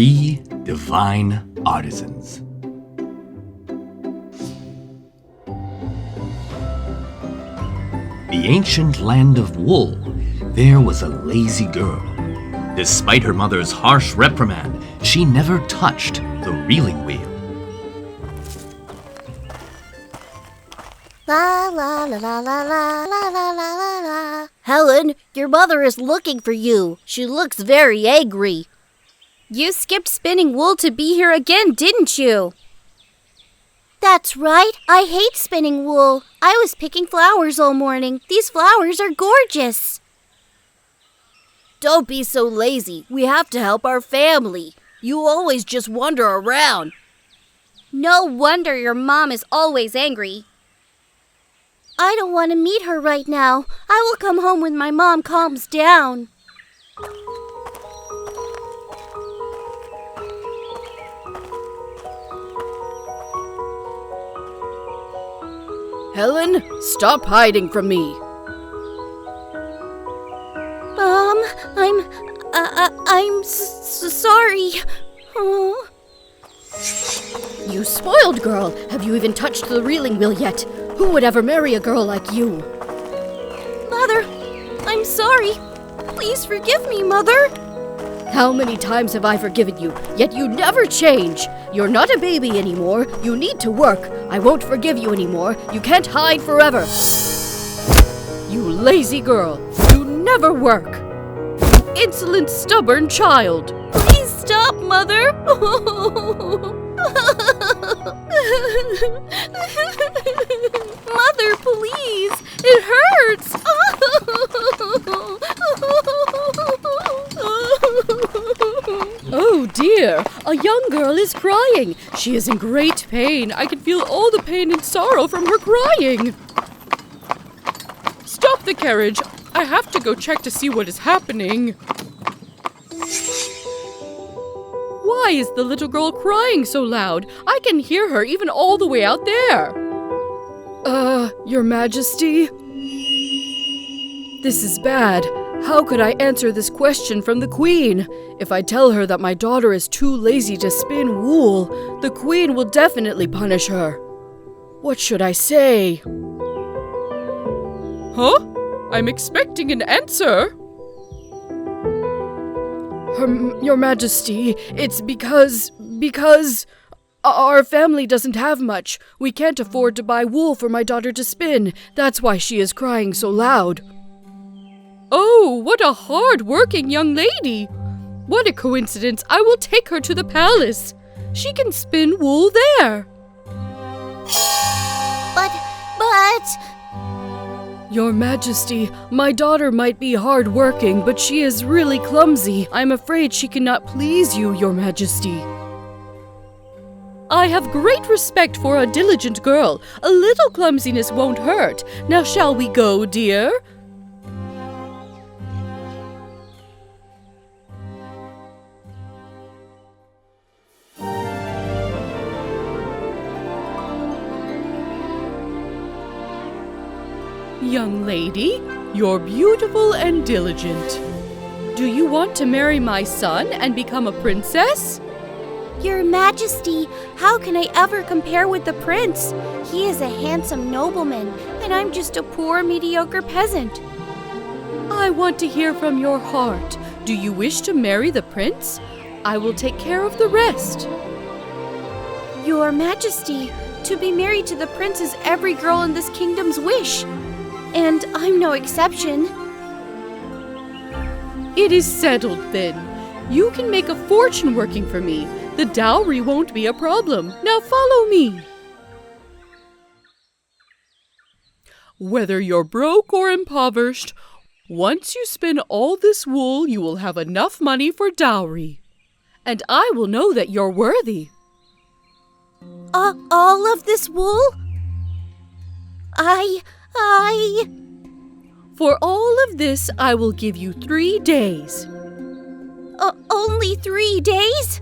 3 Divine Artisans. The ancient land of wool, there was a lazy girl. Despite her mother's harsh reprimand, she never touched the reeling wheel. La la la la la la la la la la. Helen, your mother is looking for you. She looks very angry. You skipped spinning wool to be here again, didn't you? That's right. I hate spinning wool. I was picking flowers all morning. These flowers are gorgeous. Don't be so lazy. We have to help our family. You always just wander around. No wonder your mom is always angry. I don't want to meet her right now. I will come home when my mom calms down. Helen, stop hiding from me. I'm sorry. Oh. You spoiled girl. Have you even touched the reeling wheel yet? Who would ever marry a girl like you? Mother, I'm sorry. Please forgive me, Mother. How many times have I forgiven you, yet you never change? You're not a baby anymore. You need to work. I won't forgive you anymore. You can't hide forever. You lazy girl. You never work. You insolent, stubborn child. Please stop, Mother. Mother, please. It hurts. Oh dear, a young girl is crying. She is in great pain. I can feel all the pain and sorrow from her crying. Stop the carriage. I have to go check to see what is happening. Why is the little girl crying so loud? I can hear her even all the way out there. Your Majesty? This is bad. How could I answer this question from the Queen? If I tell her that my daughter is too lazy to spin wool, the Queen will definitely punish her. What should I say? Huh? I'm expecting an answer. Your Majesty, it's because our family doesn't have much. We can't afford to buy wool for my daughter to spin. That's why she is crying so loud. Oh, what a hard-working young lady! What a coincidence! I will take her to the palace. She can spin wool there. But... Your Majesty, my daughter might be hard-working, but she is really clumsy. I'm afraid she cannot please you, Your Majesty. I have great respect for a diligent girl. A little clumsiness won't hurt. Now shall we go, dear? Young lady, you're beautiful and diligent. Do you want to marry my son and become a princess? Your Majesty, how can I ever compare with the prince? He is a handsome nobleman, and I'm just a poor, mediocre peasant. I want to hear from your heart. Do you wish to marry the prince? I will take care of the rest. Your Majesty, to be married to the prince is every girl in this kingdom's wish. And I'm no exception. It is settled then. You can make a fortune working for me. The dowry won't be a problem. Now follow me. Whether you're broke or impoverished, once you spin all this wool, you will have enough money for dowry. And I will know that you're worthy. All of this wool? For all of this, I will give you 3 days. Only 3 days?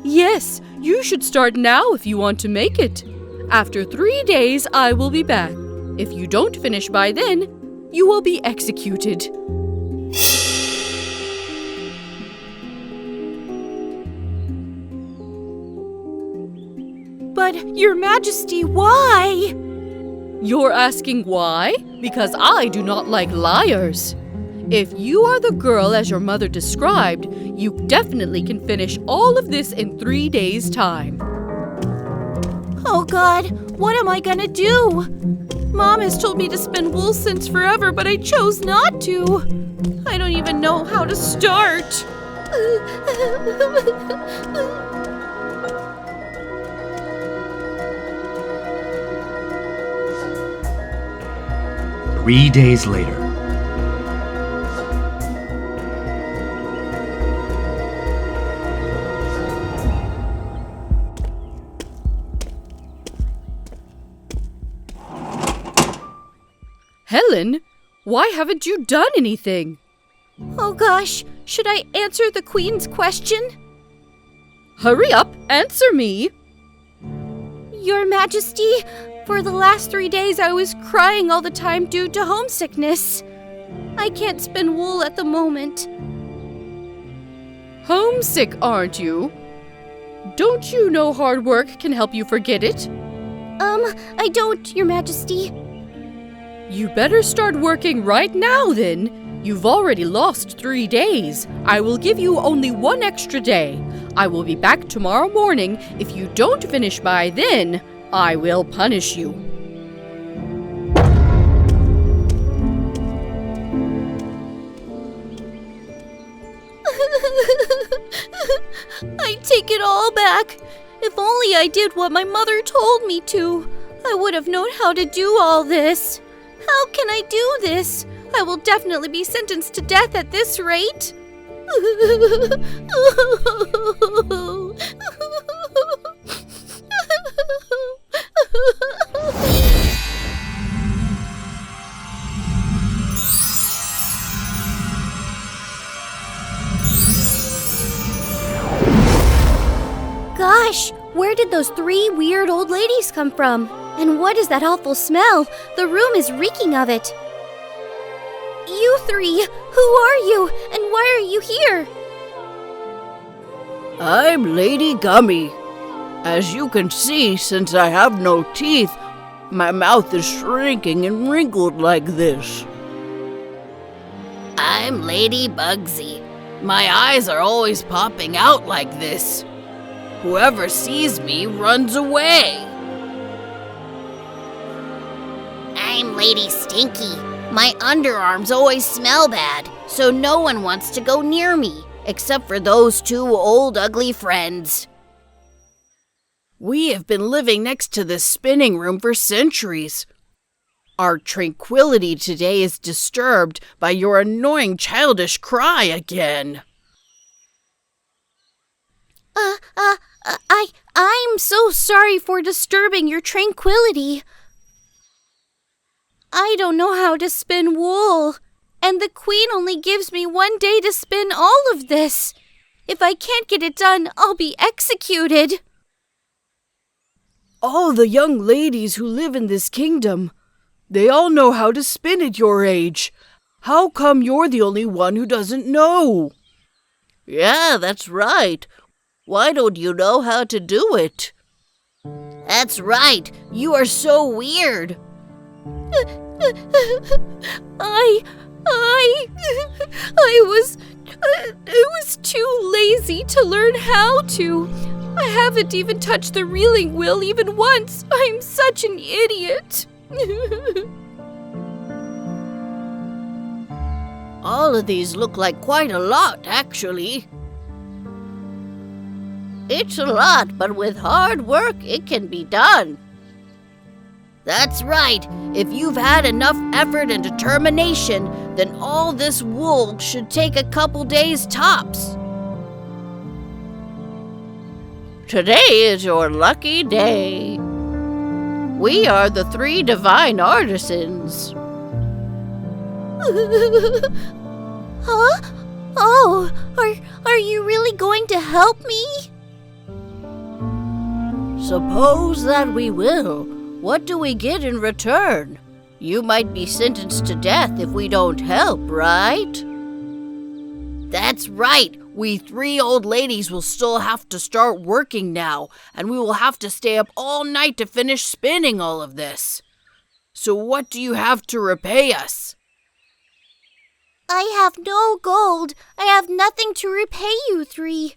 Yes, you should start now if you want to make it. After 3 days, I will be back. If you don't finish by then, you will be executed. God, Your Majesty, why? You're asking why? Because I do not like liars. If you are the girl as your mother described, you definitely can finish all of this in 3 days' time. Oh God, what am I gonna do? Mom has told me to spin wool since forever, but I chose not to. I don't even know how to start. 3 days later. Helen, why haven't you done anything? Oh gosh, should I answer the Queen's question? Hurry up, answer me. Your Majesty, for the last 3 days I was crying all the time due to homesickness. I can't spin wool at the moment. Homesick, aren't you? Don't you know hard work can help you forget it? I don't, Your Majesty. You better start working right now then. You've already lost 3 days. I will give you only 1 extra day. I will be back tomorrow morning. If you don't finish by then, I will punish you. I take it all back. If only I did what my mother told me to, I would have known how to do all this. How can I do this? I will definitely be sentenced to death at this rate. Gosh, where did those 3 weird old ladies come from? And what is that awful smell? The room is reeking of it. You 3, who are you, and why are you here? I'm Lady Gummy. As you can see, since I have no teeth, my mouth is shrinking and wrinkled like this. I'm Lady Bugsy. My eyes are always popping out like this. Whoever sees me runs away. I'm Lady Stinky. My underarms always smell bad, so no one wants to go near me, except for those 2 old ugly friends. We have been living next to this spinning room for centuries. Our tranquility today is disturbed by your annoying childish cry again. I'm so sorry for disturbing your tranquility. I don't know how to spin wool, and the Queen only gives me 1 day to spin all of this. If I can't get it done, I'll be executed. All the young ladies who live in this kingdom, they all know how to spin at your age. How come you're the only one who doesn't know? Yeah, that's right. Why don't you know how to do it? That's right. You are so weird. I was too lazy to learn how to. I haven't even touched the reeling wheel even once. I'm such an idiot. All of these look like quite a lot, actually. It's a lot, but with hard work, it can be done. That's right. If you've had enough effort and determination, then all this wool should take a couple days tops. Today is your lucky day. We are the 3 divine artisans. Huh? Oh, are you really going to help me? Suppose that we will. What do we get in return? You might be sentenced to death if we don't help, right? That's right. We 3 old ladies will still have to start working now, and we will have to stay up all night to finish spinning all of this. So what do you have to repay us? I have no gold. I have nothing to repay you 3.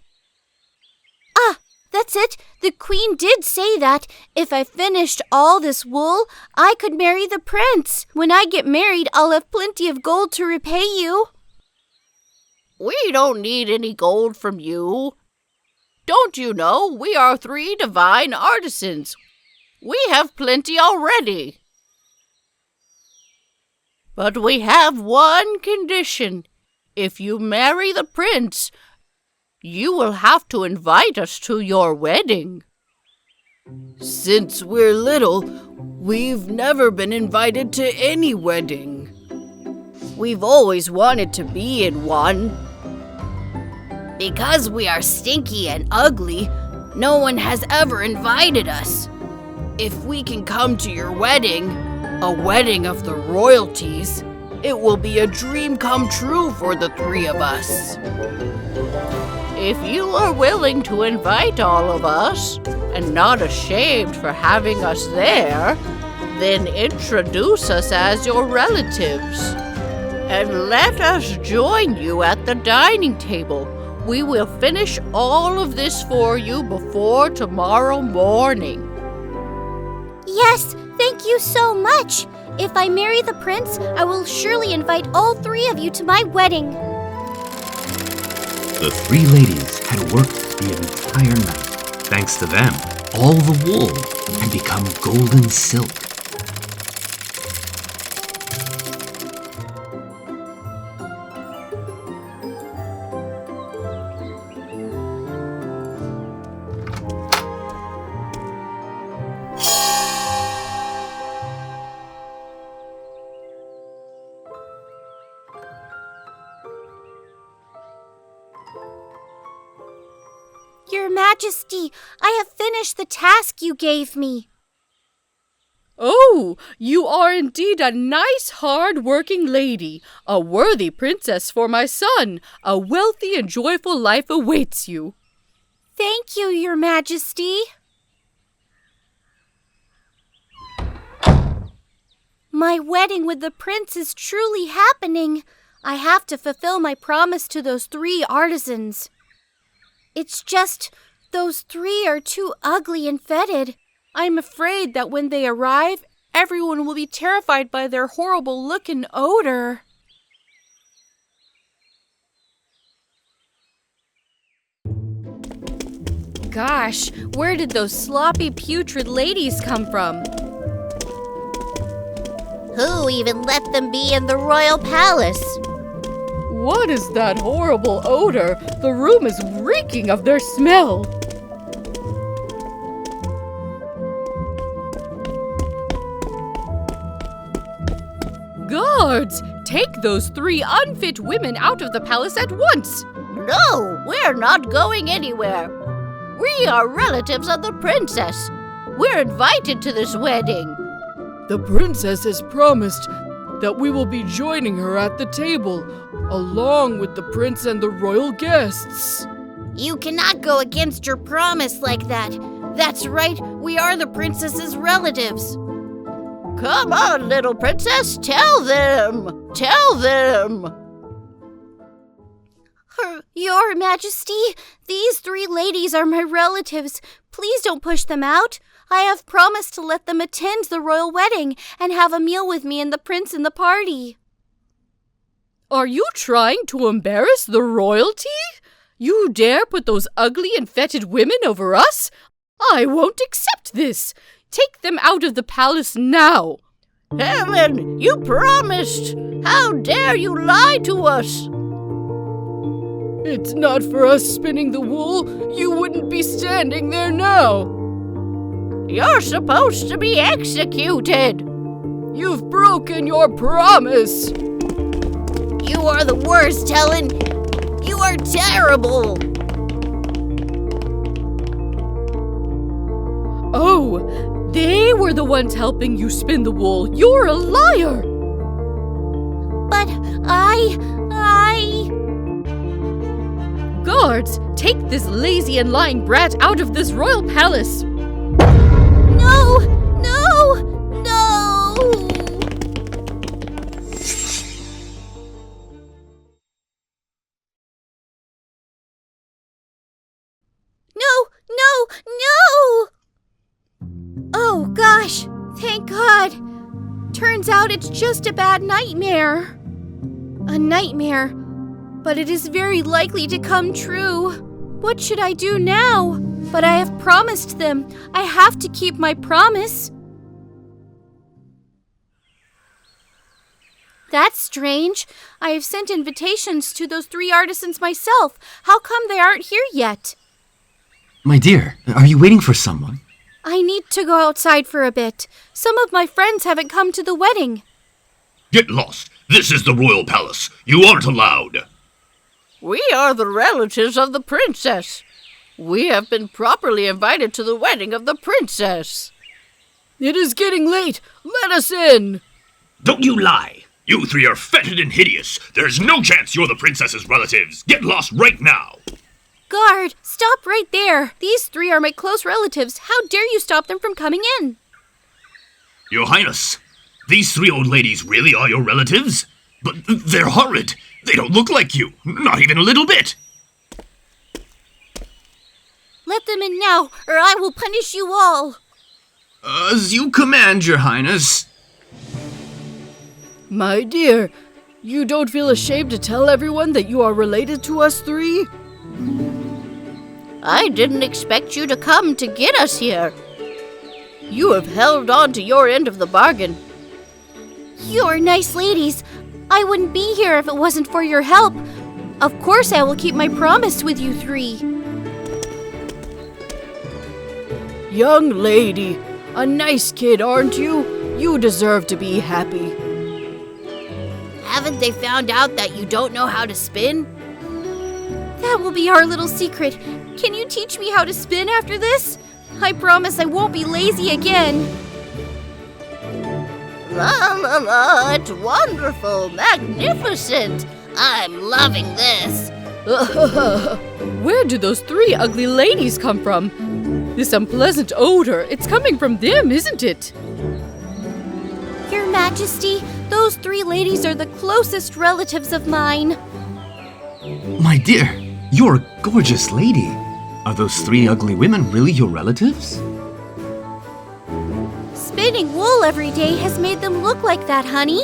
Ah, that's it. The queen did say that if I finished all this wool, I could marry the prince. When I get married, I'll have plenty of gold to repay you. We don't need any gold from you. Don't you know we are 3 divine artisans? We have plenty already. But we have one condition. If you marry the prince, you will have to invite us to your wedding. Since we're little, we've never been invited to any wedding. We've always wanted to be in one. Because we are stinky and ugly, no one has ever invited us. If we can come to your wedding, a wedding of the royalties, it will be a dream come true for the 3 of us. If you are willing to invite all of us, and not ashamed for having us there, then introduce us as your relatives. And let us join you at the dining table. We will finish all of this for you before tomorrow morning. Yes, thank you so much. If I marry the prince, I will surely invite all 3 of you to my wedding. The 3 ladies had worked the entire night. Thanks to them, all the wool had become golden silk. Your Majesty, I have finished the task you gave me. Oh, you are indeed a nice, hard-working lady, a worthy princess for my son. A wealthy and joyful life awaits you. Thank you, Your Majesty. My wedding with the prince is truly happening. I have to fulfill my promise to those 3 artisans. It's just, those 3 are too ugly and fetid. I'm afraid that when they arrive, everyone will be terrified by their horrible look and odor. Gosh, where did those sloppy, putrid ladies come from? Who even let them be in the royal palace? What is that horrible odor? The room is reeking of their smell. Guards, take those 3 unfit women out of the palace at once. No, we're not going anywhere. We are relatives of the princess. We're invited to this wedding. The princess has promised that we will be joining her at the table, along with the prince and the royal guests. You cannot go against your promise like that. That's right, we are the princess's relatives. Come on, little princess, tell them! Tell them! Your Majesty, these 3 ladies are my relatives. Please don't push them out. I have promised to let them attend the royal wedding and have a meal with me and the prince in the party. Are you trying to embarrass the royalty? You dare put those ugly and fetid women over us? I won't accept this. Take them out of the palace now. Helen, you promised! How dare you lie to us? It's not for us spinning the wool. You wouldn't be standing there now. You're supposed to be executed. You've broken your promise. You are the worst, Helen. You are terrible. Oh, they were the ones helping you spin the wool. You're a liar. But I... Guards, take this lazy and lying brat out of this royal palace. No! No! No! No! No! No! Oh gosh! Thank God! Turns out it's just a bad nightmare. A nightmare, but it is very likely to come true. What should I do now? But I have promised them. I have to keep my promise. That's strange. I have sent invitations to those 3 artisans myself. How come they aren't here yet? My dear, are you waiting for someone? I need to go outside for a bit. Some of my friends haven't come to the wedding. Get lost. This is the royal palace. You aren't allowed. We are the relatives of the princess. We have been properly invited to the wedding of the princess. It is getting late. Let us in. Don't you lie. You 3 are fetid and hideous. There's no chance you're the princess's relatives. Get lost right now. Guard, stop right there. These 3 are my close relatives. How dare you stop them from coming in? Your Highness, these 3 old ladies really are your relatives? But they're horrid. They don't look like you. Not even a little bit. Let them in now, or I will punish you all. As you command, Your Highness. My dear, you don't feel ashamed to tell everyone that you are related to us 3? I didn't expect you to come to get us here. You have held on to your end of the bargain. You're nice ladies. I wouldn't be here if it wasn't for your help. Of course I will keep my promise with you 3. Young lady, a nice kid, aren't you? You deserve to be happy. Haven't they found out that you don't know how to spin? That will be our little secret. Can you teach me how to spin after this? I promise I won't be lazy again. La la la, it's wonderful, magnificent. I'm loving this. Where do those 3 ugly ladies come from? This unpleasant odor, it's coming from them, isn't it? Your Majesty, those 3 ladies are the closest relatives of mine. My dear, you're a gorgeous lady. Are those 3 ugly women really your relatives? Spinning wool every day has made them look like that, honey.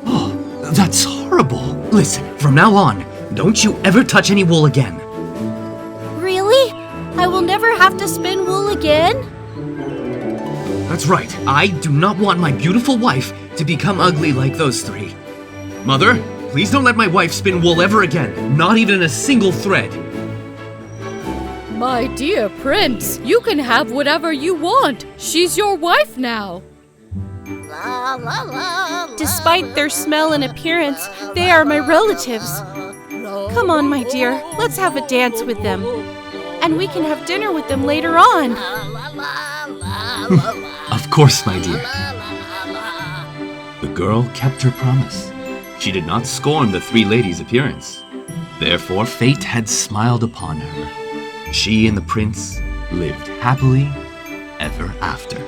Oh, that's horrible. Listen, from now on, don't you ever touch any wool again. Really? I will never have to spin wool again? That's right. I do not want my beautiful wife to become ugly like those 3. Mother, please don't let my wife spin wool ever again. Not even a single thread. My dear prince, you can have whatever you want. She's your wife now. La la la. Despite their smell and appearance, they are my relatives. Come on, my dear, let's have a dance with them. And we can have dinner with them later on. Of course, my dear. The girl kept her promise. She did not scorn the 3 ladies' appearance. Therefore, fate had smiled upon her. She and the prince lived happily ever after.